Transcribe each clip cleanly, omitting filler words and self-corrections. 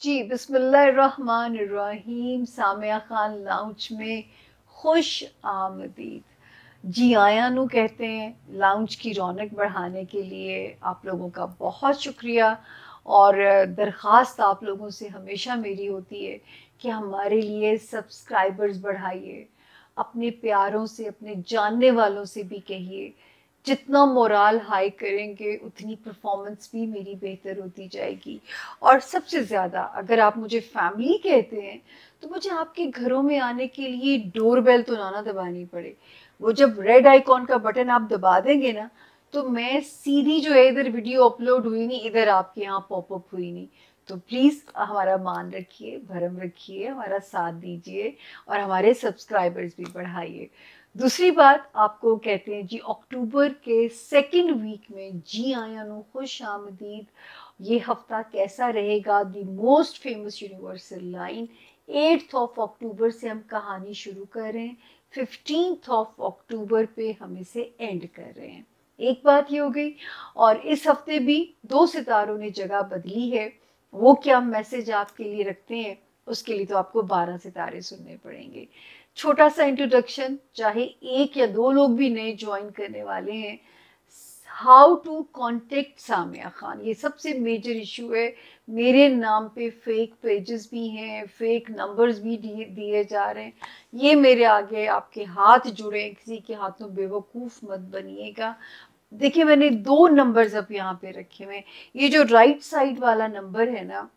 जी, बिस्मिल्लाहिर्रहमानिर्रहीम। सामिया खान लाउंज में खुश आमदीद। जी आया नू कहते हैं। लाउंज की रौनक बढ़ाने के लिए आप लोगों का बहुत शुक्रिया। और दरख्वास्त आप लोगों से हमेशा मेरी होती है कि हमारे लिए सब्सक्राइबर्स बढ़ाइए। अपने प्यारों से, अपने जानने वालों से भी कहिए। जितना मोराल हाई करेंगे उतनी परफॉर्मेंस भी मेरी बेहतर होती जाएगी। और सबसे ज़्यादा अगर आप मुझे फैमिली कहते हैं तो मुझे आपके घरों में आने के लिए डोर बेल तो ना दबानी पड़े। वो जब रेड आइकॉन का बटन आप दबा देंगे ना, तो मैं सीधी जो है इधर वीडियो अपलोड हुई नहीं, इधर आपके यहाँ पॉपअप हुई नहीं। तो प्लीज़ हमारा मान रखिए, भरम रखिए, हमारा साथ दीजिए और हमारे सब्सक्राइबर्स भी बढ़ाइए। दूसरी बात आपको कहते हैं जी, अक्टूबर के सेकंड वीक में जी आया नो खुश आमदीद। ये हफ्ता कैसा रहेगा? The most famous universal line. 8 अक्टूबर से हम कहानी शुरू कर रहे हैं, 15 अक्टूबर पे हम इसे एंड कर रहे हैं। एक बात ये हो गई। और इस हफ्ते भी 2 सितारों ने जगह बदली है। वो क्या मैसेज आपके लिए रखते हैं, उसके लिए तो आपको 12 सितारे सुनने पड़ेंगे। छोटा सा इंट्रोडक्शन, चाहे एक या दो लोग भी नए ज्वाइन करने वाले हैं। How to contact Samia Khan, ये सबसे मेजर इशू है। मेरे नाम पे फेक पेजेस भी हैं, फेक नंबर्स भी दिए जा रहे हैं। ये मेरे आगे आपके हाथ जुड़े हैं, किसी के हाथों बेवकूफ़ मत बनिएगा। देखिए, मैंने 2 नंबर्स अब यहाँ पे रखे हुए हैं। ये जो राइट साइड वाला नंबर है ना,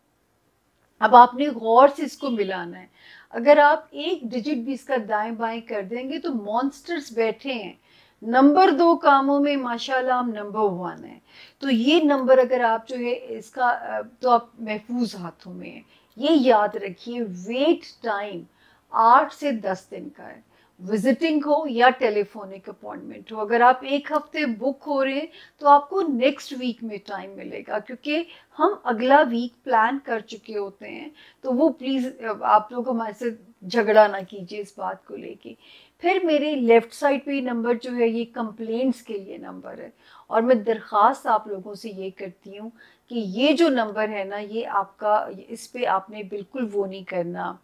अब आपने गौर से इसको मिलाना है। अगर आप एक डिजिट भी इसका दाएं बाएं कर देंगे तो मॉन्स्टर्स बैठे हैं। नंबर 2 कामों में माशाल्लाह हम नंबर 1 है। तो ये नंबर अगर आप जो है इसका तो आप महफूज हाथों में है। ये याद रखिए। वेट टाइम 8 से 10 दिन का है। विजिटिंग हो या टेलीफोनिक अपॉइंटमेंट हो, अगर आप एक हफ्ते बुक हो रहे हैं तो आपको नेक्स्ट वीक में टाइम मिलेगा, क्योंकि हम अगला वीक प्लान कर चुके होते हैं। तो वो प्लीज़ आप लोग हमारे से झगड़ा ना कीजिए इस बात को लेके। फिर मेरे लेफ्ट साइड पे नंबर जो है ये कंप्लेंट्स के लिए नंबर है। और मैं दरख्वास्त आप लोगों से ये करती हूँ कि ये जो नंबर है ना, ये आपका, इस पे आपने बिल्कुल वो नहीं करना।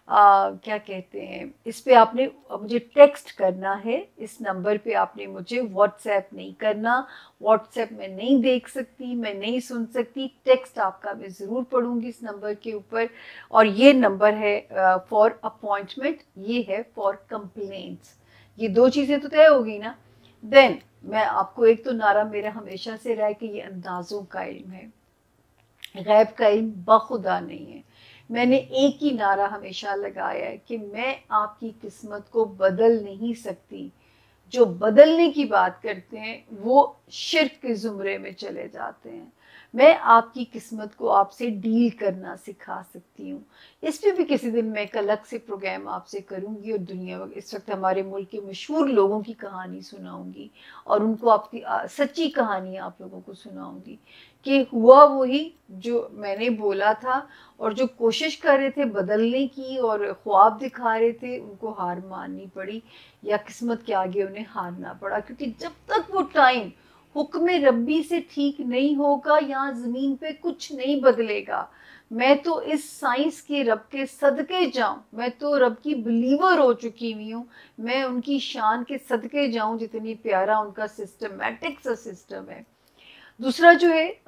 क्या कहते हैं, इस पे आपने मुझे टेक्स्ट करना है। इस नंबर पे आपने मुझे व्हाट्सएप नहीं करना। व्हाट्सएप में नहीं देख सकती, मैं नहीं सुन सकती। टेक्स्ट आपका मैं ज़रूर पढ़ूंगी इस नंबर के ऊपर। और ये नंबर है फॉर अपॉइंटमेंट, ये है फॉर कंप्लेंट्स। ये 2 चीज़ें तो तय होगी ना। देन मैं आपको, एक तो नारा मेरा हमेशा से रहा है कि ये अंदाज़ों का इल्म है, गैब का इल्म बखुदा नहीं है। मैंने एक ही नारा हमेशा लगाया है कि मैं आपकी किस्मत को बदल नहीं सकती। जो बदलने की बात करते हैं वो शिर्क के ज़ुमरे में चले जाते हैं। मैं आपकी किस्मत को आपसे डील करना सिखा सकती हूँ। इस पे भी किसी दिन मैं एक अलग से प्रोग्राम आपसे करूँगी और दुनिया में इस वक्त हमारे मुल्क के मशहूर लोगों की कहानी सुनाऊँगी और उनको आपकी सच्ची कहानी आप लोगों को सुनाऊँगी कि हुआ वही जो मैंने बोला था। और जो कोशिश कर रहे थे बदलने की और ख्वाब दिखा रहे थे, उनको हार माननी पड़ी या किस्मत के आगे उन्हें हारना पड़ा। क्योंकि जब तक वो टाइम हुक्म रब्बी से ठीक नहीं होगा, यहाँ ज़मीन पे कुछ नहीं बदलेगा। मैं तो इस साइंस के रब के सदके जाऊं, मैं तो रब की बिलीवर हो चुकी हुई हूँ। मैं उनकी शान के सदके जाऊं, जितनी प्यारा उनका सिस्टमैटिक सा सिस्टम है। दूसरा जो है,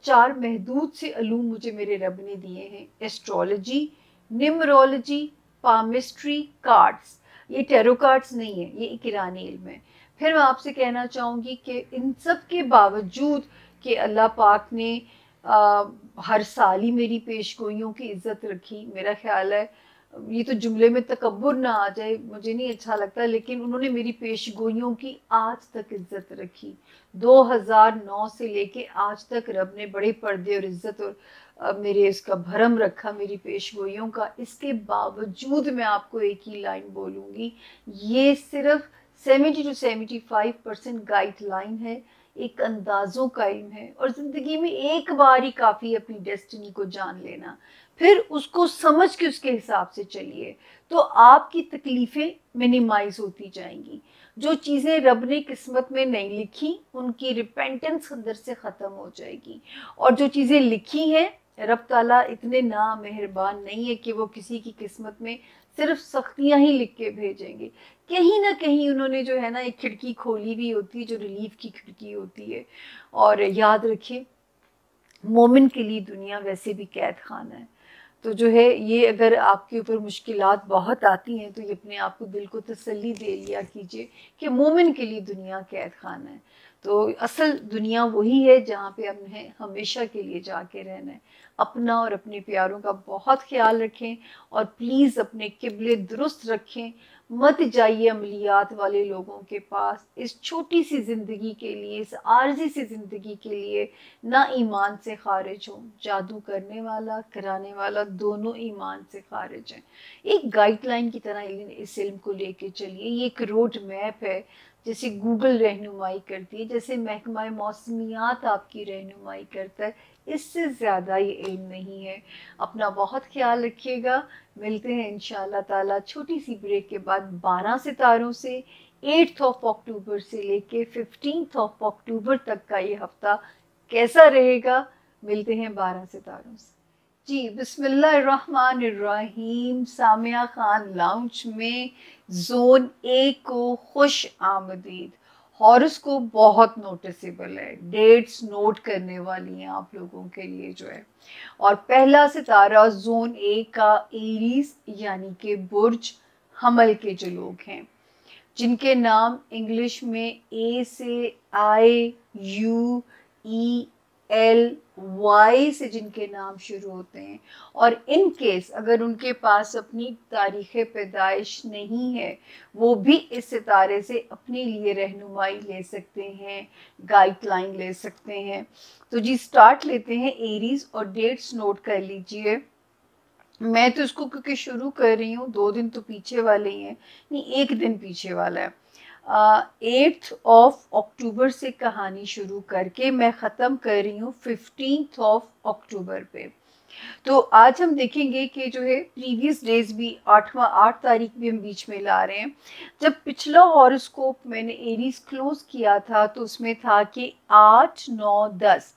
4 महदूद से अलूम मुझे मेरे रब ने दिए हैं। Astrology, numerology, palmistry, cards. ये टैरो कार्ड्स नहीं है, ये एक ईरानी इल्म है। फिर मैं आपसे कहना चाहूँगी कि इन सब के बावजूद कि अल्लाह पाक ने हर साल ही मेरी पेशगोइयों की इज्जत रखी, मेरा ख्याल है ये तो जुमले में तकब्बुर ना आ जाए, मुझे नहीं अच्छा लगता, लेकिन उन्होंने मेरी पेशगोइयों की आज तक इज्जत रखी। 2009 से लेके आज तक रब ने बड़े पर्दे और इज्जत और मेरे इसका भरम रखा मेरी पेशगोइयों का। इसके बावजूद मैं आपको एक ही लाइन बोलूँगी, ये सिर्फ 70 to 75% गाइडलाइन है, एक अंदाज़ों का इल्म है। और ज़िंदगी में एक बार ही काफ़ी है अपनी डेस्टिनी को जान लेना, फिर उसको समझ के उसके हिसाब से चलिए तो आपकी तकलीफ़ें मिनिमाइज होती जाएंगी। जो चीज़ें रब ने किस्मत में नहीं लिखी उनकी रिपेंटेंस अंदर से ख़त्म हो जाएगी, और जो चीज़ें लिखी हैं रब ताला इतने ना मेहरबान नहीं है कि वो किसी की किस्मत में सिर्फ सख्तियां ही लिख के भेजेंगे। कहीं ना कहीं उन्होंने जो है ना एक खिड़की खोली भी होती है जो रिलीफ की खिड़की होती है। और याद रखिए, मोमिन के लिए दुनिया वैसे भी कैद खाना है। तो जो है ये अगर आपके ऊपर मुश्किलात बहुत आती हैं तो ये अपने आप को दिल को तसल्ली दे लिया कीजिए कि मोमिन के लिए दुनिया कैद खाना है। तो असल दुनिया वही है जहाँ पे हमें हमेशा के लिए जाके रहना है। अपना और अपने प्यारों का बहुत ख्याल रखें और प्लीज़ अपने किबले दुरुस्त रखें। मत जाइए अमलियात वाले लोगों के पास इस छोटी सी ज़िंदगी के लिए, इस आर्जी सी ज़िंदगी के लिए। ना ईमान से खारिज हो, जादू करने वाला कराने वाला दोनों ईमान से खारिज हैं। एक गाइडलाइन की तरह इस इल्म को लेके चलिए। ये एक रोड मैप है, जैसे गूगल रहनुमाई करती है, जैसे महकमा मौसमियात आपकी रहनुमाई करता है। इससे ज़्यादा ये इल्म नहीं है। अपना बहुत ख्याल रखिएगा। मिलते हैं इंशाअल्लाह ताला छोटी सी ब्रेक के बाद 12 सितारों से। 8 अक्टूबर से लेके 15 अक्टूबर तक का ये हफ्ता कैसा रहेगा, मिलते हैं 12 सितारों से। जी बिस्मिल्लाहिर्रहमानिर्रहीम। सामिया खान लाउंज में जोन ए को खुश आमदीद। हॉरोस्कोप बहुत नोटिसेबल है, डेट्स नोट करने वाली हैं आप लोगों के लिए जो है। और पहला सितारा जोन ए का एरीज यानी कि बुर्ज हमल के जो लोग हैं, जिनके नाम इंग्लिश में ए से IUELY से जिनके नाम शुरू होते हैं, और इन केस अगर उनके पास अपनी तारीख़ पैदाइश नहीं है, वो भी इस सितारे से अपने लिए रहनुमाई ले सकते हैं, गाइडलाइन ले सकते हैं। तो जी स्टार्ट लेते हैं एरीज, और डेट्स नोट कर लीजिए। मैं तो इसको क्योंकि शुरू कर रही हूँ, 2 दिन तो पीछे वाले ही हैं, नहीं 1 दिन पीछे वाला है। 8 अक्टूबर से कहानी शुरू करके मैं ख़त्म कर रही हूँ 15 अक्टूबर पे। तो आज हम देखेंगे कि जो है प्रीवियस डेज भी 8 तारीख भी हम बीच में ला रहे हैं। जब पिछला हॉरोस्कोप मैंने एरीज क्लोज किया था तो उसमें था कि 8, 9, 10,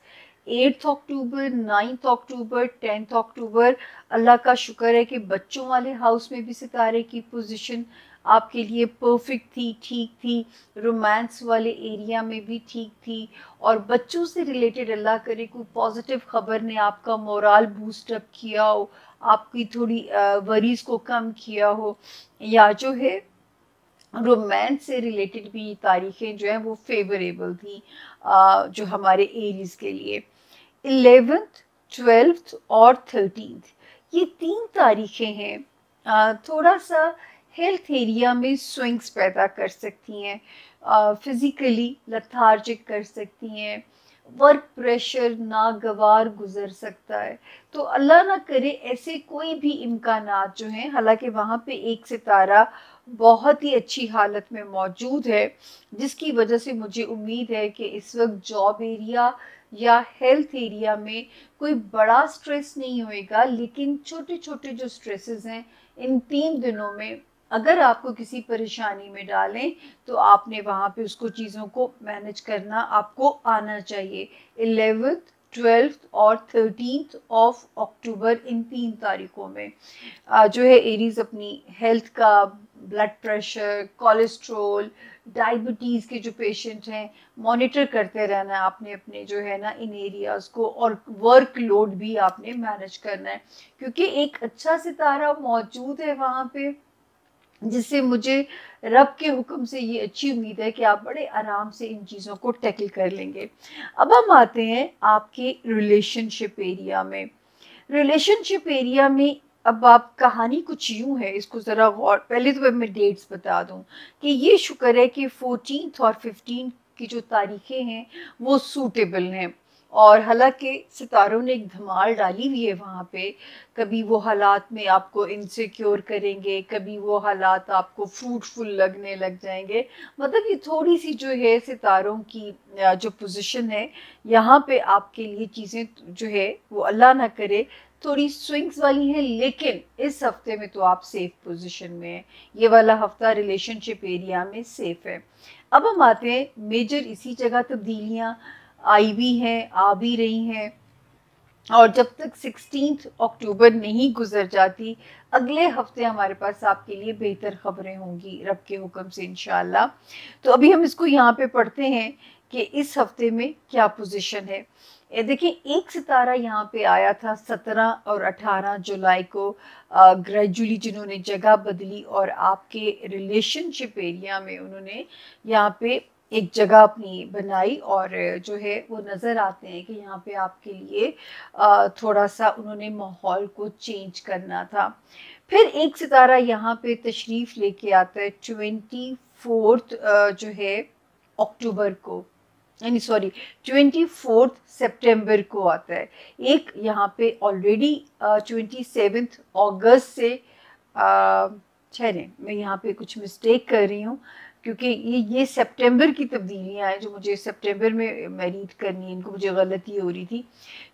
8 अक्टूबर, 9 अक्टूबर, 10 अक्टूबर। अल्लाह का शुक्र है कि बच्चों वाले हाउस में भी सितारे की पोजीशन आपके लिए परफेक्ट थी, ठीक थी। रोमांस वाले एरिया में भी ठीक थी। और बच्चों से रिलेटेड अल्लाह करे कोई पॉजिटिव खबर ने आपका मोराल बूस्ट अप किया हो, आपकी थोड़ी वरीज को कम किया हो, या जो है रोमांस से रिलेटेड भी तारीखें जो हैं वो फेवरेबल थी जो हमारे एरीज के लिए। 11th, 12th और 13th, ये 3 तारीखें हैं थोड़ा सा हेल्थ एरिया में स्विंग्स पैदा कर सकती हैं, फिज़िकली लथार्जिक कर सकती हैं, वर्क प्रेशर नागवार गुजर सकता है। तो अल्लाह ना करे ऐसे कोई भी इम्कानात जो हैं, हालांकि वहाँ पे एक सितारा बहुत ही अच्छी हालत में मौजूद है, जिसकी वजह से मुझे उम्मीद है कि इस वक्त जॉब एरिया या हेल्थ एरिया में कोई बड़ा स्ट्रेस नहीं होएगा। लेकिन छोटे छोटे जो स्ट्रेसेस हैं इन 3 दिनों में अगर आपको किसी परेशानी में डालें तो आपने वहाँ पे उसको चीज़ों को मैनेज करना आपको आना चाहिए। 11th, 12th और 13th अक्टूबर, इन 3 तारीखों में जो है एरीज अपनी हेल्थ का, ब्लड प्रेशर, कोलेस्ट्रोल, डायबिटीज़ के जो पेशेंट हैं, मॉनिटर करते रहना है आपने अपने जो है ना इन एरियाज़ को। और वर्क लोड भी आपने मैनेज करना है, क्योंकि एक अच्छा सितारा मौजूद है वहाँ पे, जिससे मुझे रब के हुक्म से ये अच्छी उम्मीद है कि आप बड़े आराम से इन चीज़ों को टैकल कर लेंगे। अब हम आते हैं आपके रिलेशनशिप एरिया में। रिलेशनशिप एरिया में अब आप कहानी कुछ यूँ है, इसको ज़रा गौर, पहले तो मैं डेट्स बता दूँ कि ये शुक्र है कि 14 और 15 की जो तारीखें हैं वो सूटेबल हैं। और हालांकि सितारों ने एक धमाल डाली हुई है वहाँ पे, कभी वो हालात में आपको इनसिक्योर करेंगे, कभी वो हालात आपको फ्रूटफुल लगने लग जाएंगे। मतलब ये थोड़ी सी जो है सितारों की जो पोजीशन है यहाँ पे आपके लिए चीज़ें जो है वो अल्लाह ना करे थोड़ी स्विंग्स वाली हैं, लेकिन इस हफ्ते में तो आप सेफ पोजीशन में हैं। ये वाला हफ्ता रिलेशनशिप एरिया में सेफ है। अब हम आते हैं मेजर इसी जगह तब्दीलियाँ आई भी हैं, आ भी रही हैं। और जब तक 16 अक्टूबर नहीं गुजर जाती, अगले हफ्ते हमारे पास आपके लिए बेहतर खबरें होंगी रब के हुक्म से इंशाल्लाह। तो अभी हम इसको यहाँ पे पढ़ते हैं कि इस हफ्ते में क्या पोजीशन है। देखिए, एक सितारा यहाँ पे आया था 17 और 18 जुलाई को, ग्रेजुअली जिन्होंने जगह बदली और आपके रिलेशनशिप एरिया में उन्होंने यहाँ पे एक जगह अपनी बनाई, और जो है वो नज़र आते हैं कि यहाँ पे आपके लिए थोड़ा सा उन्होंने माहौल को चेंज करना था। फिर एक सितारा यहाँ पे तशरीफ़ लेके आता है 24 जो है अक्टूबर को, यानी सॉरी 24 सितंबर को आता है। एक यहाँ पे ऑलरेडी 27 अगस्त से, ठहरें मैं यहाँ पे कुछ मिस्टेक कर रही हूँ, क्योंकि ये सितंबर की तब्दीलियाँ हैं जो मुझे सितंबर में मैं रीड करनी है, इनको मुझे गलती हो रही थी।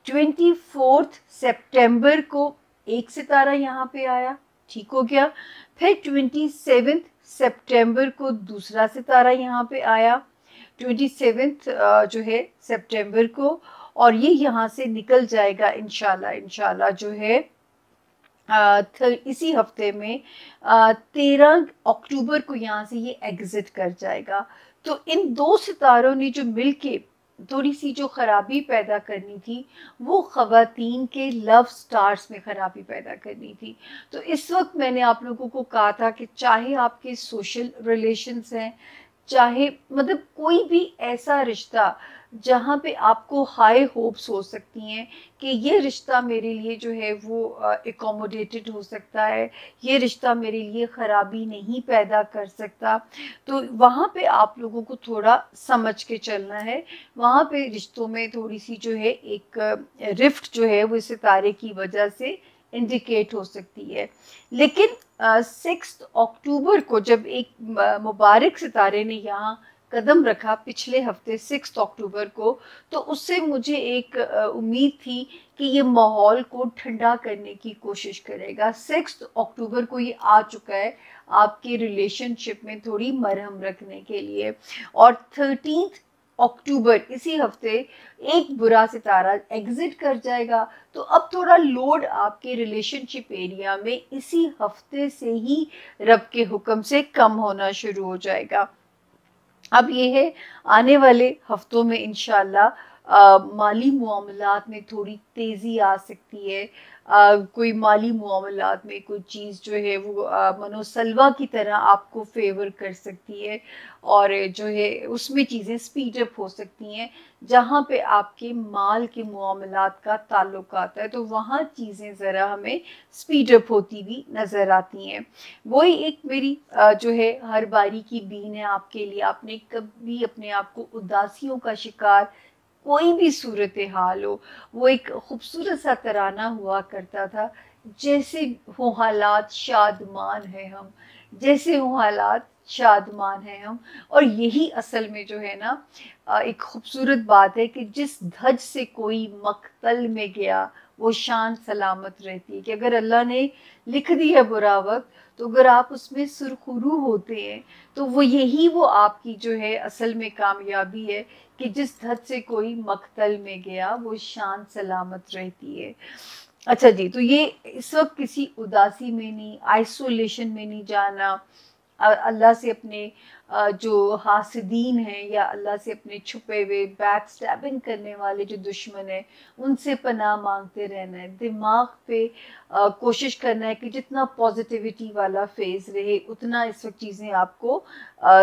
24 सितंबर को एक सितारा यहाँ पे आया, ठीक हो गया। फिर 27 सितंबर को दूसरा सितारा यहाँ पे आया, 27 जो है सितंबर को, और ये यहाँ से निकल जाएगा इंशाल्लाह जो है इसी हफ्ते में 13 अक्टूबर को यहाँ से ये एग्जिट कर जाएगा। तो इन दो सितारों ने जो मिलके थोड़ी सी जो खराबी पैदा करनी थी, वो ख़वातीन के लव स्टार्स में खराबी पैदा करनी थी। तो इस वक्त मैंने आप लोगों को कहा था कि चाहे आपके सोशल रिलेशंस हैं, चाहे मतलब कोई भी ऐसा रिश्ता जहाँ पे आपको हाई होप्स हो सकती हैं कि ये रिश्ता मेरे लिए जो है वो एकोमोडेटेड हो सकता है, ये रिश्ता मेरे लिए ख़राबी नहीं पैदा कर सकता, तो वहाँ पे आप लोगों को थोड़ा समझ के चलना है। वहाँ पे रिश्तों में थोड़ी सी जो है एक रिफ्ट जो है वो सितारे की वजह से इंडिकेट हो सकती है। लेकिन 6 अक्टूबर को जब एक मुबारक सितारे ने यहाँ कदम रखा पिछले हफ्ते 6 अक्टूबर को, तो उससे मुझे एक उम्मीद थी कि ये माहौल को ठंडा करने की कोशिश करेगा। 6 अक्टूबर को ये आ चुका है आपके रिलेशनशिप में थोड़ी मरहम रखने के लिए, और 13 अक्टूबर इसी हफ्ते एक बुरा सितारा एग्जिट कर जाएगा। तो अब थोड़ा लोड आपके रिलेशनशिप एरिया में इसी हफ्ते से ही रब के हुक्म से कम होना शुरू हो जाएगा। अब ये है आने वाले हफ्तों में इंशाल्लाह माली मुआमलात में थोड़ी तेज़ी आ सकती है। कोई माली मुआमलात में कोई चीज़ जो है वो मनोसलवा की तरह आपको फेवर कर सकती है, और जो है उसमें चीज़ें स्पीड अप हो सकती हैं। जहाँ पे आपके माल के मुआमलात का ताल्लुक आता है, तो वहाँ चीज़ें ज़रा हमें स्पीड अप होती भी नज़र आती हैं। वही एक मेरी जो है हर बारी की बीन है आपके लिए। आपने कभी अपने आप को उदासियों का शिकार, कोई भी सूरत हाल हो, वो एक खूबसूरत सा तराना हुआ करता था, जैसे हो हालात शादमान है हम, जैसे हो हालात शादमान है हम। और यही असल में जो है ना एक खूबसूरत बात है कि जिस धज से कोई मक्तल में गया वो शान सलामत रहती है। कि अगर अल्लाह ने लिख दिया बुरा वक्त, तो अगर आप उसमें सुरखरू होते हैं, तो वो यही वो आपकी जो है असल में कामयाबी है कि जिस धज से कोई मक्तल में गया वो शान सलामत रहती है। अच्छा जी, तो ये इस वक्त किसी उदासी में नहीं, आइसोलेशन में नहीं जाना, अल्लाह से अपने जो हासिदीन हैं या अल्लाह से अपने छुपे हुए बैक स्टैबिंग करने वाले जो दुश्मन हैं उनसे पनाह मांगते रहना है। दिमाग पे कोशिश करना है कि जितना पॉजिटिविटी वाला फेज रहे उतना इस वक्त चीज़ें आपको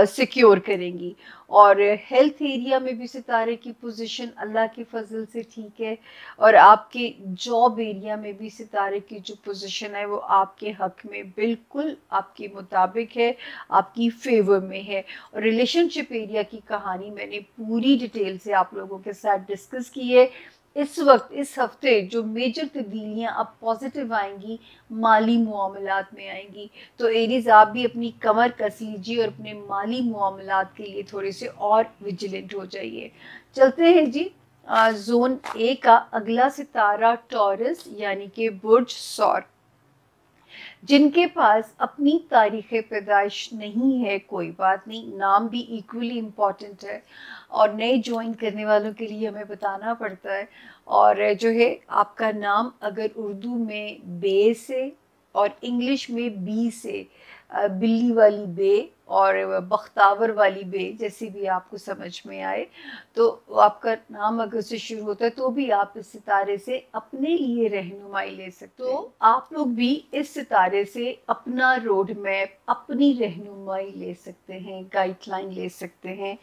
सिक्योर करेंगी। और हेल्थ एरिया में भी सितारे की पोजीशन अल्लाह के फजल से ठीक है, और आपके जॉब एरिया में भी सितारे की जो पोजीशन है वो आपके हक में बिल्कुल आपके मुताबिक है, आपकी फेवर में है। और रिलेशनशिप एरिया की कहानी मैंने पूरी डिटेल से आप लोगों के साथ डिस्कस की है। इस वक्त इस हफ्ते जो मेजर तब्दीलियां अब पॉजिटिव आएंगी माली मुआमलात में आएंगी। तो एरीज आप भी अपनी कमर कस लीजिए और अपने माली मुआमलात के लिए थोड़े से और विजिलेंट हो जाइए। चलते हैं जी जोन ए का अगला सितारा टॉरस यानी कि बुर्ज सौर। जिनके पास अपनी तारीख़ पैदाइश नहीं है, कोई बात नहीं, नाम भी इक्वली इम्पॉर्टेंट है। और नए ज्वाइन करने वालों के लिए हमें बताना पड़ता है। और जो है आपका नाम अगर उर्दू में बे से और इंग्लिश में बी से, बिल्ली वाली बे और बख्तावर वाली बे, जैसे भी आपको समझ में आए, तो आपका नाम अगर से शुरू होता है तो भी आप इस सितारे से अपने लिए रहनुमाई ले सकते हैं। तो आप लोग भी इस सितारे से अपना रोड मैप, अपनी रहनुमाई ले सकते हैं, गाइडलाइन ले सकते हैं।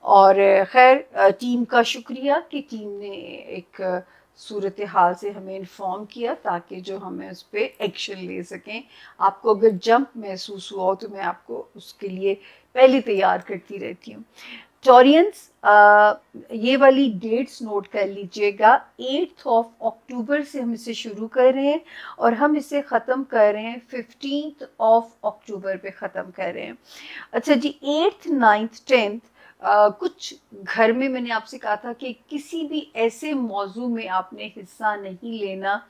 और खैर टीम का शुक्रिया कि टीम ने एक सूरत हाल से हमें इन्फॉर्म किया ताकि जो हमें उस पर एक्शन ले सकें। आपको अगर जंप महसूस हुआ हो तो मैं आपको उसके लिए पहले तैयार करती रहती हूँ। टॉरियंस, ये वाली डेट्स नोट कर लीजिएगा। 8 अक्टूबर से हम इसे शुरू कर रहे हैं और हम इसे ख़त्म कर रहे हैं 15 अक्टूबर पे ख़त्म कर रहे हैं। अच्छा जी, 8th 9th 10th कुछ घर में मैंने आपसे कहा था कि किसी भी ऐसे मौजू में आपने हिस्सा नहीं लेना।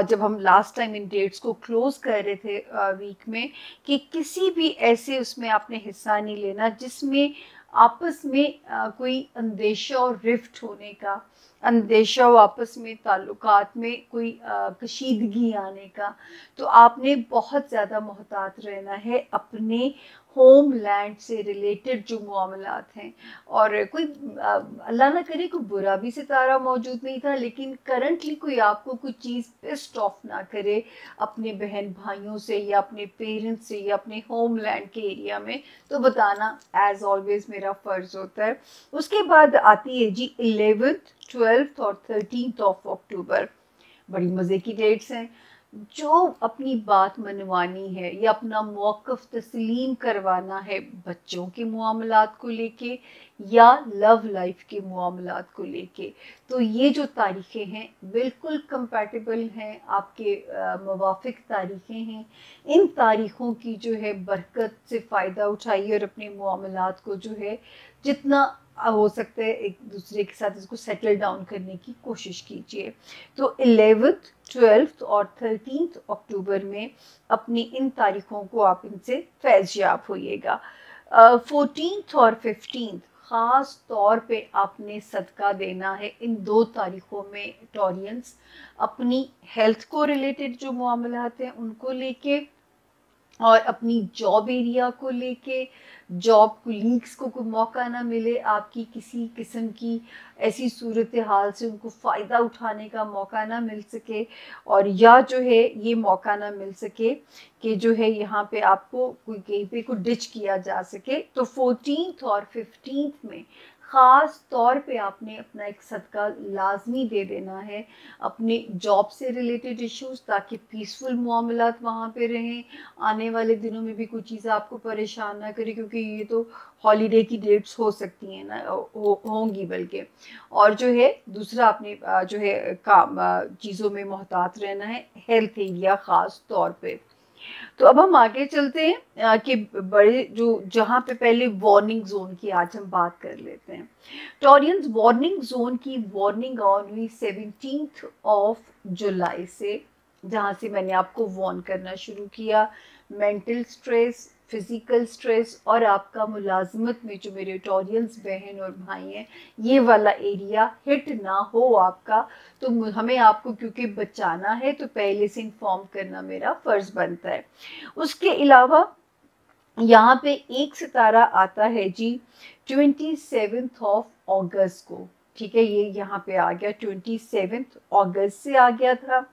जब हम लास्ट टाइम इन डेट्स को क्लोज कर रहे थे वीक में, कि किसी भी ऐसे उसमें आपने हिस्सा नहीं लेना जिसमें आपस में कोई अंदेशा और रिफ्ट होने का, अंदेशा हो आपस में, ताल्लुकात में कोई कशीदगी आने का। तो आपने बहुत ज़्यादा मोहतात रहना है अपने होम लैंड से रिलेटेड जो मामलात हैं। और कोई अल्लाह ना करे कोई बुरा भी सितारा मौजूद नहीं था, लेकिन करंटली कोई आपको कोई चीज़ पिस्ट ऑफ ना करे अपने बहन भाइयों से या अपने पेरेंट्स से या अपने होम लैंड के एरिया में, तो बताना एज ऑलवेज मेरा फ़र्ज़ होता है। उसके बाद आती है जी 11th 12th और 13th अक्टूबर। बड़ी मज़े की डेट्स हैं। जो अपनी बात मनवानी है या अपना मौक़िफ़ तस्लीम करवाना है बच्चों के मामलात को लेके या लव लाइफ के मामलात को लेके, तो ये जो तारीख़ें हैं बिल्कुल कंपैटिबल हैं, आपके मुवाफ़िक तारीख़ें हैं। इन तारीख़ों की जो है बरकत से फ़ायदा उठाइए और अपने मामलात को जो है जितना हो सकता है एक दूसरे के साथ इसको सेटल डाउन करने की कोशिश कीजिए। तो 11th 12th और 13th अक्टूबर में अपनी इन तारीखों को आप इनसे फैज़याब होइएगा। 14th और 15th ख़ास तौर पे आपने सदका देना है इन 2 तारीखों में टॉरियंस, अपनी हेल्थ को रिलेटेड जो मामलात हैं उनको लेके और अपनी जॉब एरिया को लेके, जॉब कुलीग्स को कोई मौका ना मिले आपकी किसी किस्म की ऐसी सूरत हाल से उनको फ़ायदा उठाने का मौका ना मिल सके, और या जो है ये मौका ना मिल सके कि जो है यहाँ पे आपको कोई कहीं पे को डिच किया जा सके। तो 14th और 15th में ख़ास तौर पे आपने अपना एक सदका लाजमी दे देना है अपने जॉब से रिलेटेड इश्यूज़, ताकि पीसफुल मामलात वहाँ पे रहें, आने वाले दिनों में भी कोई चीज़ आपको परेशान ना करे, क्योंकि ये तो हॉलीडे की डेट्स हो सकती हैं ना, होंगी बल्कि। और जो है दूसरा आपने जो है काम चीज़ों में मोहतात रहना है हेल्थ एरिया ख़ास तौर पे। तो अब हम आगे चलते हैं कि बड़े जो जहाँ पे पहले वार्निंग जोन की आज हम बात कर लेते हैं। टॉरियंस, वार्निंग जोन की वार्निंग ऑन हुई 17th जुलाई से, जहाँ से मैंने आपको वार्न करना शुरू किया। मेंटल स्ट्रेस, फिज़िकल स्ट्रेस और आपका मुलाजमत में जो मेरे टॉरियंस बहन और भाई हैं, ये वाला एरिया हिट ना हो आपका, तो हमें आपको क्योंकि बचाना है तो पहले से इन्फॉर्म करना मेरा फ़र्ज़ बनता है। उसके अलावा यहाँ पे एक सितारा आता है जी 27th अगस्त को, ठीक है, ये यहाँ पे आ गया 27th अगस्त से आ गया था।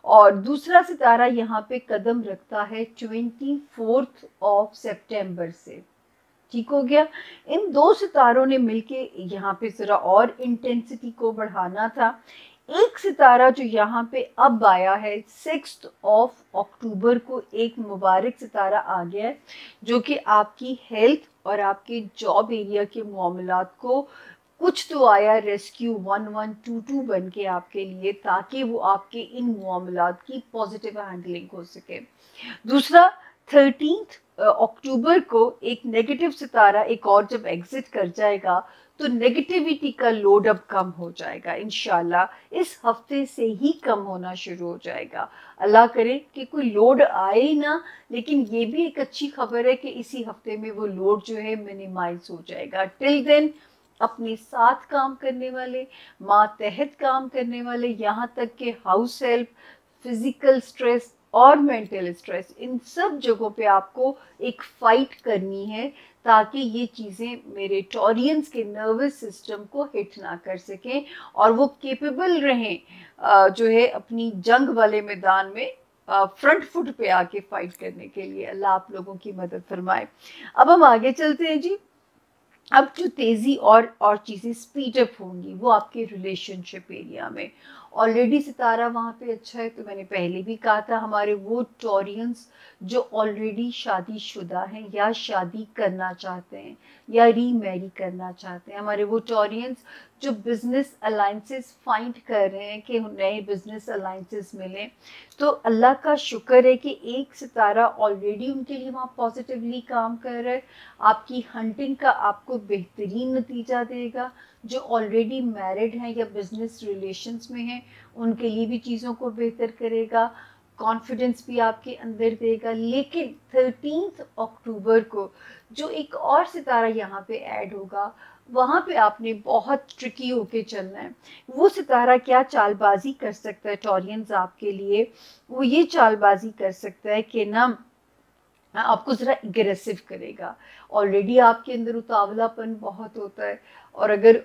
और दूसरा सितारा यहाँ पे कदम रखता है 24th सितंबर से, ठीक हो गया। इन 2 सितारों ने मिलके यहाँ पे ज़रा और इंटेंसिटी को बढ़ाना था। एक सितारा जो यहाँ पे अब आया है 6th अक्टूबर को, एक मुबारक सितारा आ गया है जो कि आपकी हेल्थ और आपके जॉब एरिया के मामलात को कुछ तो आया रेस्क्यू 1122 बन के आपके लिए, ताकि वो आपके इन मामलात की पॉजिटिव हैंडलिंग हो सके। दूसरा 13th अक्टूबर को एक नेगेटिव सितारा एक और जब एग्जिट कर जाएगा तो नेगेटिविटी का लोड अब कम हो जाएगा, इंशाल्लाह इस हफ्ते से ही कम होना शुरू हो जाएगा। अल्लाह करे कि कोई लोड आए ही ना, लेकिन ये भी एक अच्छी खबर है कि इसी हफ्ते में वो लोड जो है मिनिमाइज हो जाएगा। टिल देन अपने साथ काम करने वाले, मातहत काम करने वाले, यहाँ तक कि हाउस हेल्प, फिजिकल स्ट्रेस और मेंटल स्ट्रेस, इन सब जगहों पे आपको एक फाइट करनी है ताकि ये चीज़ें मेरे टॉरियंस के नर्वस सिस्टम को हिट ना कर सकें और वो केपेबल रहें जो है अपनी जंग वाले मैदान में फ्रंट फुट पे आके फाइट करने के लिए। अल्लाह आप लोगों की मदद फरमाए। अब हम आगे चलते हैं जी। अब जो तेज़ी और चीज़ें स्पीड अप होंगी वो आपके रिलेशनशिप एरिया में। ऑलरेडी सितारा वहाँ पे अच्छा है, तो मैंने पहले भी कहा था हमारे वो टॉरियंस जो ऑलरेडी शादीशुदा हैं या शादी करना चाहते हैं या रीमैरी करना चाहते हैं, हमारे वो टॉरियंस जो बिजनेस अलाइंसेस फाइंड कर रहे हैं कि नए बिजनेस अलाइंसेस मिलें, तो अल्लाह का शुक्र है कि एक सितारा ऑलरेडी उनके लिए वहाँ पॉजिटिवली काम कर रहा है। आपकी हंटिंग का आपको बेहतरीन नतीजा देगा। जो ऑलरेडी मैरिड हैं या बिजनेस रिलेशंस में हैं उनके लिए भी चीज़ों को बेहतर करेगा, कॉन्फिडेंस भी आपके अंदर देगा। लेकिन 13 अक्टूबर को जो एक और सितारा यहाँ पे ऐड होगा, वहाँ पे आपने बहुत ट्रिकी होके चलना है। वो सितारा क्या चालबाजी कर सकता है टॉरियंस आपके लिए, वो ये चालबाजी कर सकता है कि ना आपको ज़रा एग्रेसिव करेगा। ऑलरेडी आपके अंदर उतावलापन बहुत होता है और अगर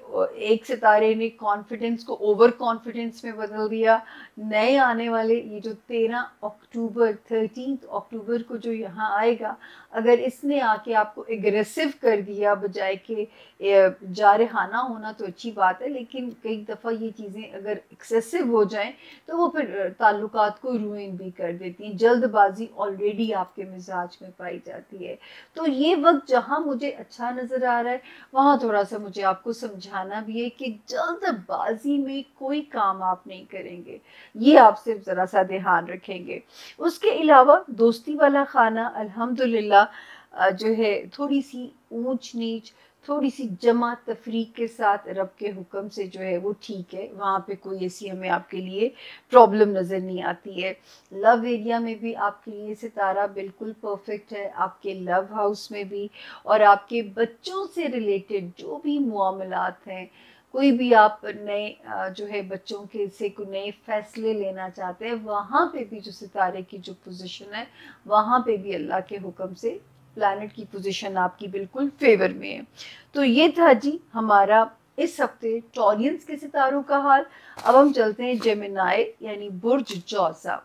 एक सितारे ने कॉन्फिडेंस को ओवर कॉन्फिडेंस में बदल दिया, नए आने वाले ये जो 13 अक्टूबर को जो यहाँ आएगा, अगर इसने आके आपको एग्रेसिव कर दिया बजाय कि जारहाना होना तो अच्छी बात है, लेकिन कई दफ़ा ये चीज़ें अगर एक्सेसिव हो जाएं तो वो फिर ताल्लुकात को रूइन भी कर देती हैं। जल्दबाजी ऑलरेडी आपके मिजाज में पाई जाती है। तो ये वक्त जहाँ मुझे अच्छा नज़र आ रहा है, वहाँ थोड़ा सा मुझे आपको समझाना भी है कि जल्दबाजी में कोई काम आप नहीं करेंगे, ये आप सिर्फ ज़रा सा ध्यान रखेंगे। उसके अलावा दोस्ती वाला खाना अल्हम्दुलिल्लाह जो है थोड़ी सी ऊंच नीच, थोड़ी सी जमा तफरीक के साथ रब के हुक्म से जो है वो ठीक है, वहाँ पे कोई ऐसी हमें आपके लिए प्रॉब्लम नज़र नहीं आती है। लव एरिया में भी आपके लिए सितारा बिल्कुल परफेक्ट है, आपके लव हाउस में भी, और आपके बच्चों से रिलेटेड जो भी मामलात हैं, कोई भी आप नए जो है बच्चों के से कोई नए फैसले लेना चाहते हैं, वहाँ पे भी जो सितारे की जो पोजीशन है, वहाँ पे भी अल्लाह के हुक्म से प्लैनेट की पोजीशन आपकी बिल्कुल फेवर में है। तो ये था जी हमारा इस हफ्ते टॉरियंस के सितारों का हाल। अब हम चलते हैं जेमिनाई यानी बुर्ज जौसा,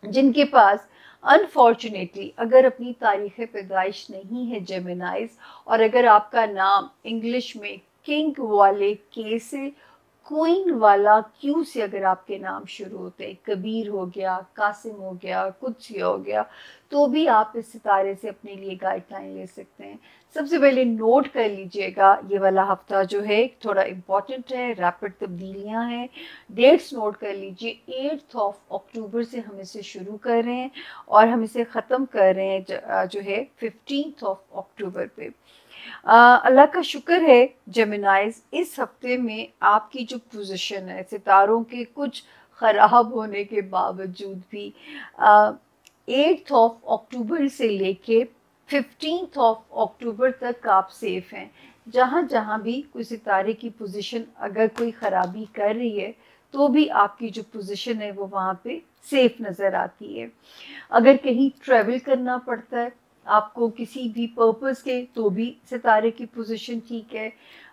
जिनके पास अनफॉर्चुनेटली अगर अपनी तारीख पैदाइश नहीं है जेमिनाइज, और अगर आपका नाम इंग्लिश में किंग वाले के से, क्वीन वाला क्यू से अगर आपके नाम शुरू होते हैं, कबीर हो गया, कासिम हो गया, कुदसिया हो गया, तो भी आप इस सितारे से अपने लिए गाइडलाइन ले सकते हैं। सबसे पहले नोट कर लीजिएगा, ये वाला हफ्ता जो है थोड़ा इम्पॉर्टेंट है, रैपिड तब्दीलियां हैं। डेट्स नोट कर लीजिए, 8 अक्टूबर से हम इसे शुरू कर रहे हैं और हम इसे ख़त्म कर रहे हैं जो है 15 अक्टूबर पे। अल्लाह का शुक्र है जेमिनाइज, इस हफ्ते में आपकी जो पोजीशन है सितारों के कुछ ख़राब होने के बावजूद भी 8 अक्टूबर से लेके 15 अक्टूबर तक आप सेफ हैं। जहाँ जहाँ भी कोई सितारे की पोजीशन अगर कोई ख़राबी कर रही है, तो भी आपकी जो पोजीशन है वो वहाँ पे सेफ नज़र आती है। अगर कहीं ट्रैवल करना पड़ता है आपको किसी भी पर्पस के, तो भी सितारे की पोजीशन ठीक है।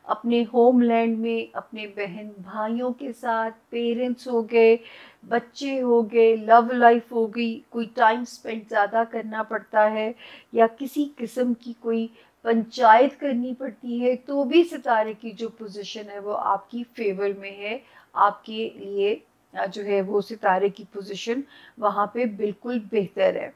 अपने होमलैंड में अपने बहन भाइयों के साथ, पेरेंट्स हो गए, बच्चे हो गए, लव लाइफ हो गई, कोई टाइम स्पेंड ज़्यादा करना पड़ता है या किसी किस्म की कोई पंचायत करनी पड़ती है, तो भी सितारे की जो पोजीशन है वो आपकी फेवर में है। आपके लिए जो है वो सितारे की पोजीशन वहाँ पे बिल्कुल बेहतर है।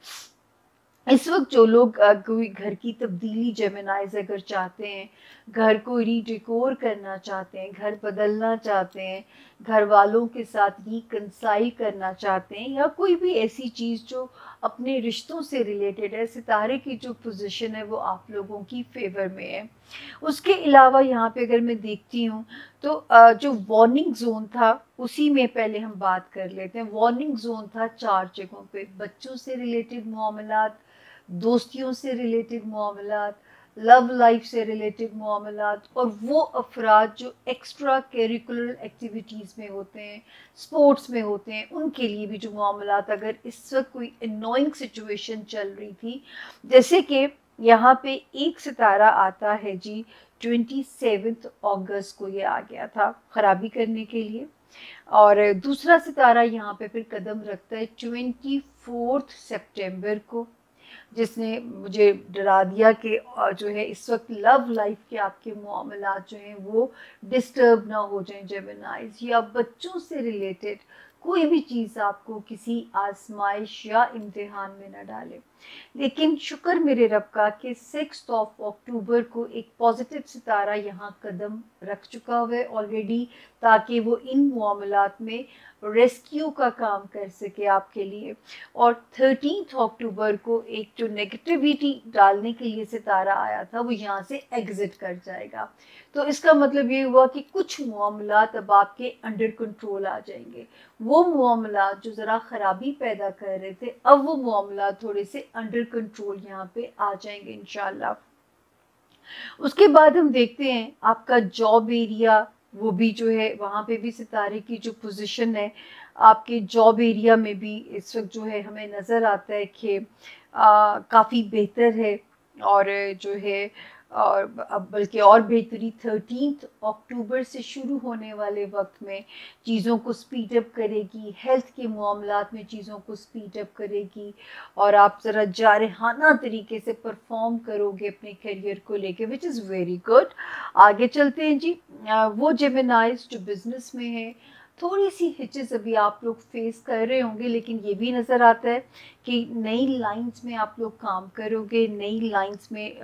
इस वक्त जो लोग कोई घर की तब्दीली जेमिनाइज अगर चाहते हैं, घर को रीडेकोर करना चाहते हैं, घर बदलना चाहते हैं, घर वालों के साथ रिकंसाइल करना चाहते हैं, या कोई भी ऐसी चीज़ जो अपने रिश्तों से रिलेटेड है, सितारे की जो पोजीशन है वो आप लोगों की फेवर में है। उसके अलावा यहाँ पे अगर मैं देखती हूँ तो जो वार्निंग जोन था उसी में पहले हम बात कर लेते हैं। वार्निंग जोन था 4 जगहों पे, बच्चों से रिलेटेड मामलात, दोस्तियों से रिलेटेड मामलात, लव लाइफ से रिलेटेड मामलात, और वो अफराद जो एक्स्ट्रा करिकुलर एक्टिविटीज़ में होते हैं, स्पोर्ट्स में होते हैं, उनके लिए भी जो मामलात, अगर इस वक्त कोई अनोइंग सिचुएशन चल रही थी, जैसे कि यहाँ पे एक सितारा आता है जी 27 अगस्त को, ये आ गया था ख़राबी करने के लिए, और दूसरा सितारा यहाँ पे फिर कदम रखता है 24 सितंबर को, जिसने मुझे डरा दिया कि जो है इस वक्त लव लाइफ के आपके मामलात जो हैं वो डिस्टर्ब ना हो जाएं जेमिनाइज, या बच्चों से रिलेटेड कोई भी चीज़ आपको किसी आजमाइश या इम्तिहान में न डाले। लेकिन शुक्र मेरे रब का कि 6 अक्टूबर को एक पॉजिटिव सितारा यहाँ कदम रख चुका हुआ है ऑलरेडी, ताकि वो इन मामलात में रेस्क्यू का काम कर सके आपके लिए। और 13 अक्टूबर को एक जो नेगेटिविटी डालने के लिए सितारा आया था वो यहाँ से एग्जिट कर जाएगा। तो इसका मतलब ये हुआ कि कुछ मामलात अब आपके अंडर कंट्रोल आ जाएंगे। वो मामलात जो ज़रा ख़राबी पैदा कर रहे थे, अब वो मामलात थोड़े से अंडर कंट्रोल यहाँ पे आ जाएंगे इंशाल्लाह। उसके बाद हम देखते हैं आपका जॉब एरिया, वो भी जो है वहाँ पे भी सितारे की जो पोजीशन है आपके जॉब एरिया में भी इस वक्त जो है हमें नज़र आता है कि काफ़ी बेहतर है, और जो है और अब बल्कि और बेहतरी 13 अक्टूबर से शुरू होने वाले वक्त में चीज़ों को स्पीड अप करेगी, हेल्थ के मामलात में चीज़ों को स्पीड अप करेगी, और आप ज़रा जारहाना तरीके से परफॉर्म करोगे अपने करियर को लेके, विच इज़ वेरी गुड। आगे चलते हैं जी। वो जेमिनाइज जो बिज़नेस में है, थोड़ी सी हिचेस अभी आप लोग फेस कर रहे होंगे, लेकिन ये भी नज़र आता है कि नई लाइंस में आप लोग काम करोगे, नई लाइंस में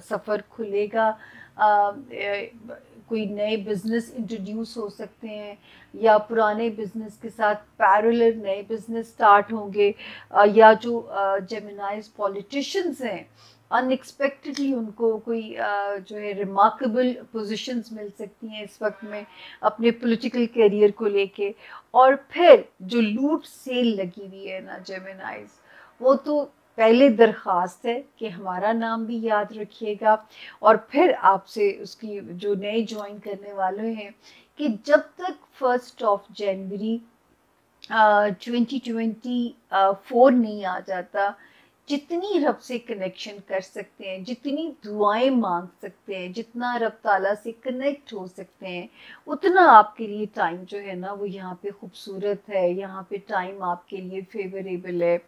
सफ़र खुलेगा, कोई नए बिज़नेस इंट्रोड्यूस हो सकते हैं, या पुराने बिज़नेस के साथ पैरेलल नए बिज़नेस स्टार्ट होंगे, या जो जेमिनाइज पॉलिटिशियंस हैं अनएक्सपेक्टेडली उनको कोई जो है रिमार्केबल पोजीशंस मिल सकती हैं इस वक्त में अपने पॉलिटिकल करियर को लेके। और फिर जो लूट सेल लगी हुई है ना जेमिनाइज, वो तो पहले दरख्वास्त है कि हमारा नाम भी याद रखिएगा, और फिर आपसे उसकी जो नए ज्वाइन करने वाले हैं कि जब तक 1 जनवरी 2024 नहीं आ जाता, जितनी रब से कनेक्शन कर सकते हैं, जितनी दुआएं मांग सकते हैं, जितना रब ताला से कनेक्ट हो सकते हैं, उतना आपके लिए टाइम जो है ना वो यहाँ पे खूबसूरत है, यहाँ पे टाइम आपके लिए फेवरेबल है।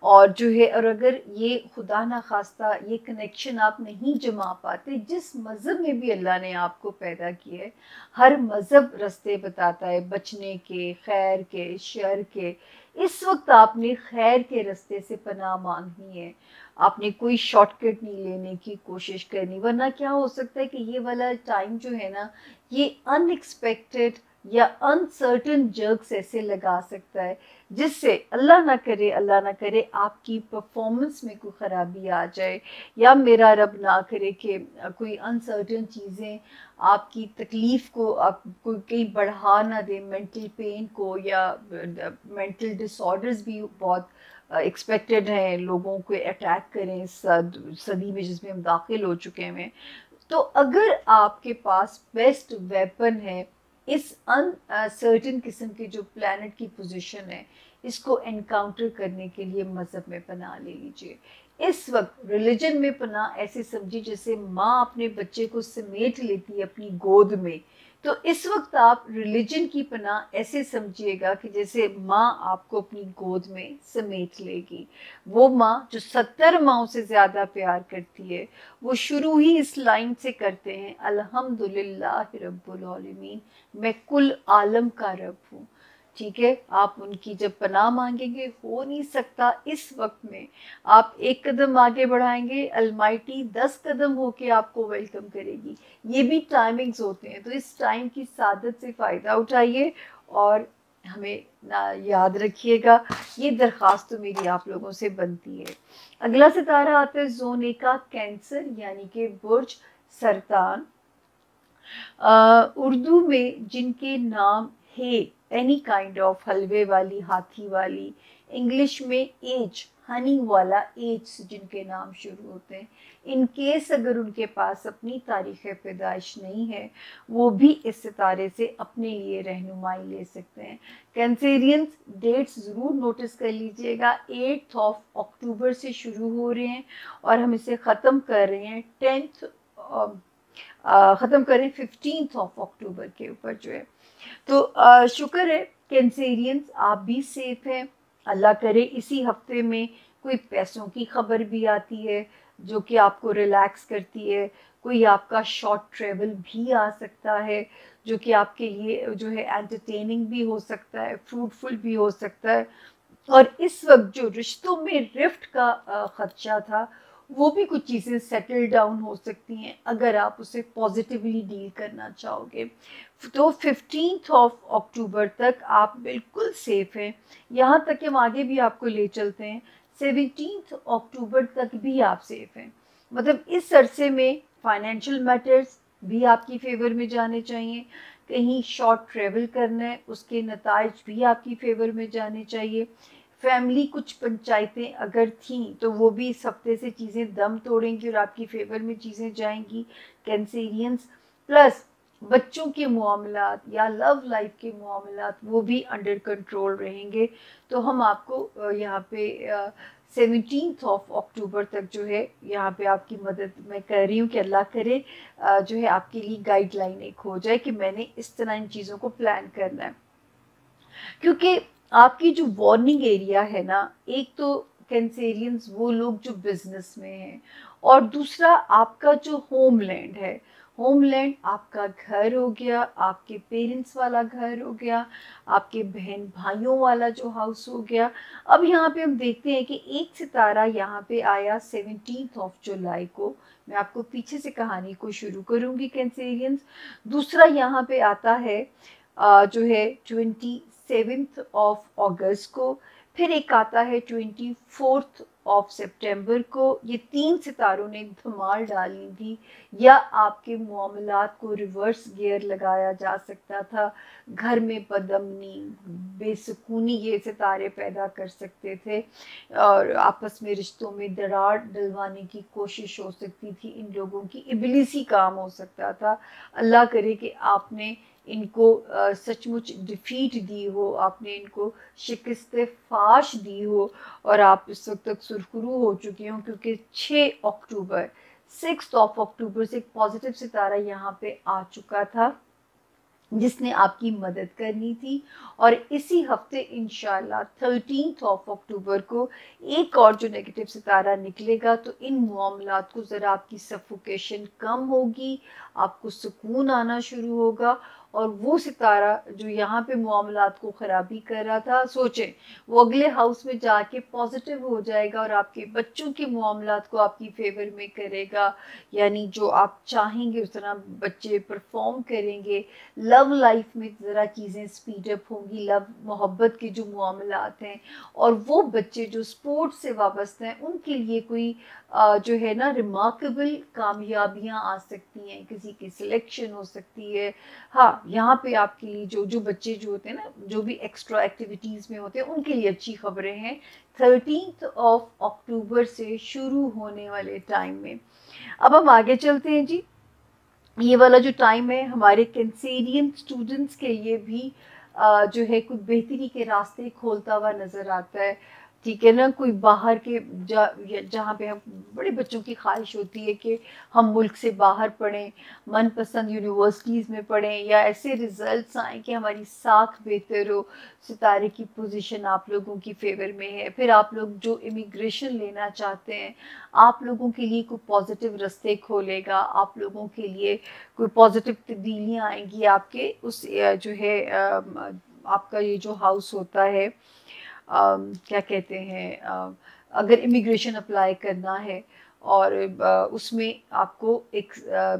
और जो है, और अगर ये खुदा ना खास्ता ये कनेक्शन आप नहीं जमा पाते, जिस मज़हब में भी अल्लाह ने आपको पैदा किया है, हर मज़हब रास्ते बताता है बचने के, खैर के, शर के। इस वक्त आपने खैर के रास्ते से पनाह मांगनी है, आपने कोई शॉर्टकट नहीं लेने की कोशिश करनी, वरना क्या हो सकता है कि ये वाला टाइम जो है ना ये अनएक्सपेक्टेड या अनसर्टन जर्क्स ऐसे लगा सकता है जिससे अल्लाह ना करे आपकी परफॉर्मेंस में कोई ख़राबी आ जाए, या मेरा रब ना करे कि कोई अनसर्टन चीज़ें आपकी तकलीफ़ को आप कोई कहीं बढ़ा ना दे, मेंटल पेन को, या मेंटल डिसऑर्डर्स भी बहुत एक्सपेक्टेड हैं, लोगों को अटैक करें इस सदी में जिसमें हम दाखिल हो चुके हैं। तो अगर आपके पास बेस्ट वेपन है इस अनसर्टन किस्म के जो प्लैनेट की पोजीशन है, इसको एनकाउंटर करने के लिए मज़हब में पनाह ले लीजिए। इस वक्त रिलीजन में पनाह ऐसे समझिए जैसे माँ अपने बच्चे को समेट लेती है अपनी गोद में, तो इस वक्त आप रिलीजन की पनाह ऐसे समझिएगा कि जैसे माँ आपको अपनी गोद में समेट लेगी। वो माँ जो 70 माँओं से ज़्यादा प्यार करती है, वो शुरू ही इस लाइन से करते हैं, अल्हम्दुलिल्लाह रब्बुल आलमीन, मैं कुल आलम का रब हूँ। ठीक है, आप उनकी जब पनाह मांगेंगे, हो नहीं सकता इस वक्त में आप एक कदम आगे बढ़ाएंगे, अलमाइटी 10 कदम होके आपको वेलकम करेगी। ये भी टाइमिंग्स होते हैं, तो इस टाइम की सादत से फ़ायदा उठाइए और हमें ना याद रखिएगा, ये दरख्वास्त तो मेरी आप लोगों से बनती है। अगला सितारा आता है ज़ोन ए का कैंसर, यानी कि बुर्ज सरतान। उर्दू में जिनके नाम है एनी काइंड ऑफ हलवे वाली, हाथी वाली, इंग्लिश में एज हनी वाला एज जिनके नाम शुरू होते हैं, इन केस अगर उनके पास अपनी तारीख़ पैदाइश नहीं है, वो भी इस सितारे से अपने लिए रहनुमाई ले सकते हैं। कैंसेरियंस डेट्स ज़रूर नोटिस कर लीजिएगा, 8 अक्टूबर से शुरू हो रहे हैं और हम इसे ख़त्म कर रहे हैं 15 अक्टूबर के ऊपर जो है। तो शुक्र है कैंसेरियंस आप भी सेफ हैं। अल्लाह करे इसी हफ्ते में कोई पैसों की खबर भी आती है जो कि आपको रिलैक्स करती है, कोई आपका शॉर्ट ट्रैवल भी आ सकता है जो कि आपके लिए जो है एंटरटेनिंग भी हो सकता है, फ्रूटफुल भी हो सकता है। और इस वक्त जो रिश्तों में रिफ्ट का खदशा था, वो भी कुछ चीज़ें सेटल डाउन हो सकती हैं अगर आप उसे पॉजिटिवली डील करना चाहोगे। तो 15 अक्टूबर तक आप बिल्कुल सेफ हैं। यहाँ तक कि हम आगे भी आपको ले चलते हैं, 17 अक्टूबर तक भी आप सेफ हैं। मतलब इस अरसे में फाइनेंशियल मैटर्स भी आपकी फेवर में जाने चाहिए, कहीं शॉर्ट ट्रैवल करना है उसके नताइज भी आपकी फेवर में जाने चाहिए। फैमिली कुछ पंचायतें अगर थीं तो वो भी इस हफ्ते से चीज़ें दम तोड़ेंगी और आपकी फेवर में चीज़ें जाएंगी कैंसेरियंस। प्लस बच्चों के मामलात या लव लाइफ के मामलात वो भी अंडर कंट्रोल रहेंगे। तो हम आपको यहाँ पे 17 अक्टूबर तक जो है यहाँ पे आपकी मदद मैं कर रही हूँ कि अल्लाह करे जो है आपके लिए गाइडलाइन एक हो जाए कि मैंने इस तरह इन चीज़ों को प्लान करना है। क्योंकि आपकी जो वार्निंग एरिया है ना, एक तो कैंसेरियंस वो लोग जो बिजनेस में हैं और दूसरा आपका जो होमलैंड है। होमलैंड आपका घर हो गया, आपके पेरेंट्स वाला घर हो गया, आपके बहन भाइयों वाला जो हाउस हो गया। अब यहाँ पे हम देखते हैं कि एक सितारा यहाँ पे आया 17 जुलाई को। मैं आपको पीछे से कहानी को शुरू करूँगी कैंसेरियंस। दूसरा यहाँ पे आता है जो है 27 अगस्त को, फिर एक आता है 24 सितंबर को। ये 3 सितारों ने धमाल डाली थी, या आपके मामलात को रिवर्स गियर लगाया जा सकता था। घर में बदअमनी, बेसुकूनी ये सितारे पैदा कर सकते थे और आपस में रिश्तों में दरार डलवाने की कोशिश हो सकती थी। इन लोगों की इब्लिसी काम हो सकता था। अल्लाह करे कि आपने इनको सचमुच डिफीट दी हो, आपने इनको शिकस्त फाश दी हो और आप इस वक्त तक सुरखरू हो चुके हो। क्योंकि 6 अक्टूबर से एक पॉजिटिव सितारा यहाँ पे आ चुका था जिसने आपकी मदद करनी थी। और इसी हफ्ते इंशाल्लाह 13 अक्टूबर को एक और जो नेगेटिव सितारा निकलेगा, तो इन मामलात को ज़रा आपकी सफोकेशन कम होगी, आपको सुकून आना शुरू होगा। और वो सितारा जो यहाँ पे मामलात को ख़राबी कर रहा था, सोचें वो अगले हाउस में जाके पॉजिटिव हो जाएगा और आपके बच्चों के मामलात को आपकी फेवर में करेगा। यानी जो आप चाहेंगे उस तरह बच्चे परफॉर्म करेंगे। लव लाइफ में ज़रा चीज़ें स्पीड अप होंगी, लव मोहब्बत के जो मामलात हैं। और वो बच्चे जो स्पोर्ट्स से वाबस्ते हैं उनके लिए कोई जो है ना रिमार्केबल कामयाबियां आ सकती हैं, किसी की सिलेक्शन हो सकती है। हाँ, यहाँ पे आपके लिए जो बच्चे जो होते हैं ना, जो भी एक्स्ट्रा एक्टिविटीज़ में होते हैं, उनके लिए अच्छी खबरें हैं 13 अक्टूबर से शुरू होने वाले टाइम में। अब हम आगे चलते हैं जी। ये वाला जो टाइम है हमारे कैंसेरियन स्टूडेंट्स के लिए भी जो है कुछ बेहतरी के रास्ते खोलता हुआ नज़र आता है। ठीक है ना, कोई बाहर के जहाँ पे हम बड़े बच्चों की ख्वाहिश होती है कि हम मुल्क से बाहर पढ़ें, मनपसंद यूनिवर्सिटीज़ में पढ़ें, या ऐसे रिज़ल्ट्स आएँ कि हमारी साख बेहतर हो, सितारे की पोजीशन आप लोगों की फेवर में है। फिर आप लोग जो इमिग्रेशन लेना चाहते हैं, आप लोगों के लिए कोई पॉजिटिव रास्ते खोलेगा, आप लोगों के लिए कोई पॉजिटिव तब्दीलियाँ आएंगी आपके उस जो है आपका ये जो हाउस होता है, क्या कहते हैं, अगर इमिग्रेशन अप्लाई करना है और उसमें आपको एक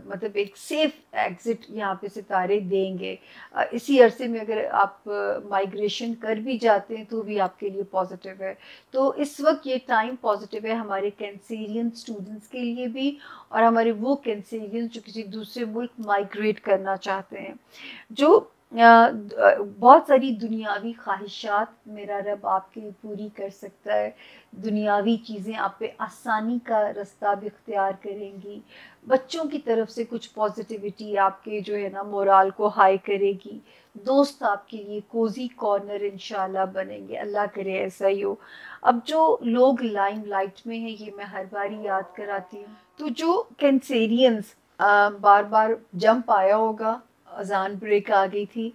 मतलब एक सेफ एग्ज़िट यहाँ पे सितारे देंगे। इसी अरसे में अगर आप माइग्रेशन कर भी जाते हैं तो भी आपके लिए पॉजिटिव है। तो इस वक्त ये टाइम पॉजिटिव है हमारे कैंसेरियन स्टूडेंट्स के लिए भी, और हमारे वो कैंसेरियन जो किसी दूसरे मुल्क माइग्रेट करना चाहते हैं। जो बहुत सारी दुनियावी ख्वाहिशात मेरा रब आपके लिए पूरी कर सकता है। दुनियावी चीज़ें आप पे आसानी का रास्ता भी इख्तियार करेंगी। बच्चों की तरफ से कुछ पॉजिटिविटी आपके जो है ना मोराल को हाई करेगी। दोस्त आपके लिए कोजी कॉर्नर इंशाल्लाह बनेंगे, अल्लाह करे ऐसा ही हो। अब जो लोग लाइम लाइट में हैं, ये मैं हर बार ही याद कराती हूँ। तो जो कैंसेरियंस बार बार जंप आया होगा, अजान ब्रेक आ गई थी,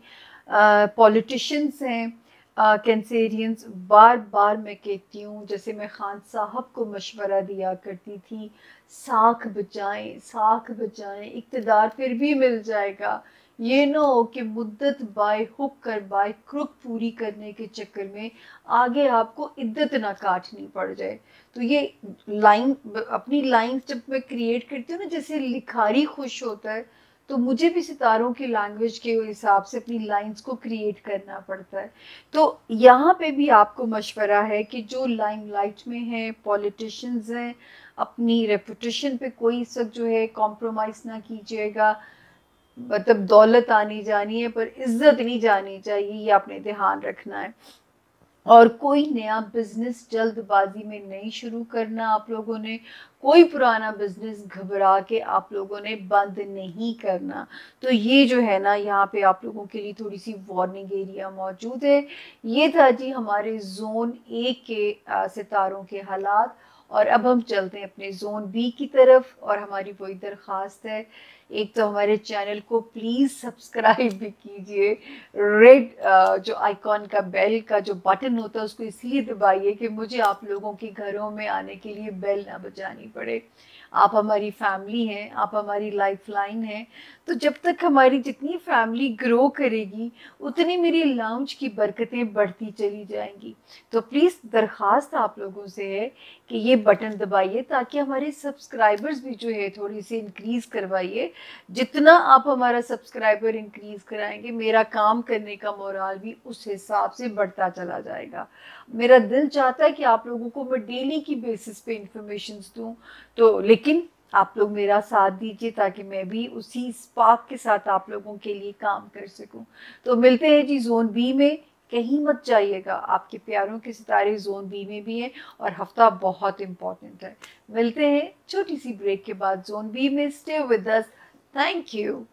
पॉलिटिशियंस हैं, कैंसेरियंस, बार बार मैं कहती हूँ, जैसे मैं खान साहब को मशवरा दिया करती थी, साख बचाएं, साख बचाएं, इक़्तिदार फिर भी मिल जाएगा। ये ना हो कि मुद्दत बाय हुक कर बाय क्रुक पूरी करने के चक्कर में आगे आपको इद्दत ना काटनी पड़ जाए। तो ये लाइन, अपनी लाइन जब मैं क्रिएट करती हूँ ना, जैसे लिखारी खुश होता है, तो मुझे भी सितारों की लैंग्वेज के हिसाब से अपनी लाइंस को क्रिएट करना पड़ता है। तो यहाँ पे भी आपको मशवरा है कि जो लाइमलाइट में है, पॉलिटिशियंस हैं, अपनी रेपुटेशन पे कोई इस वक्त जो है कॉम्प्रोमाइज़ ना कीजिएगा। मतलब दौलत आनी जानी है पर इज्जत नहीं जानी चाहिए, ये आपने ध्यान रखना है। और कोई नया बिजनेस जल्दबाजी में नहीं शुरू करना आप लोगों ने, कोई पुराना बिजनेस घबरा के आप लोगों ने बंद नहीं करना। तो ये जो है ना, यहाँ पे आप लोगों के लिए थोड़ी सी वार्निंग एरिया मौजूद है। ये था जी हमारे जोन ए के सितारों के हालात। और अब हम चलते हैं अपने जोन बी की तरफ, और हमारी वही दरख्वास्त है, एक तो हमारे चैनल को प्लीज़ सब्सक्राइब भी कीजिए। रेड जो आइकॉन का बेल का जो बटन होता है उसको इसलिए दबाइए कि मुझे आप लोगों के घरों में आने के लिए बेल ना बजानी पड़े। आप हमारी फैमिली हैं, आप हमारी लाइफ लाइन हैं। तो जब तक हमारी जितनी फैमिली ग्रो करेगी उतनी मेरी लाउंज की बरकतें बढ़ती चली जाएंगी। तो प्लीज़ दरख्वास्त आप लोगों से है कि ये बटन दबाइए ताकि हमारे सब्सक्राइबर्स भी जो है थोड़ी सी इंक्रीज़ करवाइए। जितना आप हमारा सब्सक्राइबर इंक्रीज़ कराएंगे, मेरा काम करने का मोराल भी उस हिसाब से बढ़ता चला जाएगा। मेरा दिल चाहता है कि आप लोगों को मैं डेली की बेसिस पे इंफॉर्मेशन दूँ, तो लेकिन आप लोग मेरा साथ दीजिए ताकि मैं भी उसी स्पार्क के साथ आप लोगों के लिए काम कर सकूं। तो मिलते हैं जी जोन बी में, कहीं मत जाइएगा, आपके प्यारों के सितारे जोन बी में भी हैं और हफ्ता बहुत इंपॉर्टेंट है। मिलते हैं छोटी सी ब्रेक के बाद जोन बी में। Stay with us. Thank you.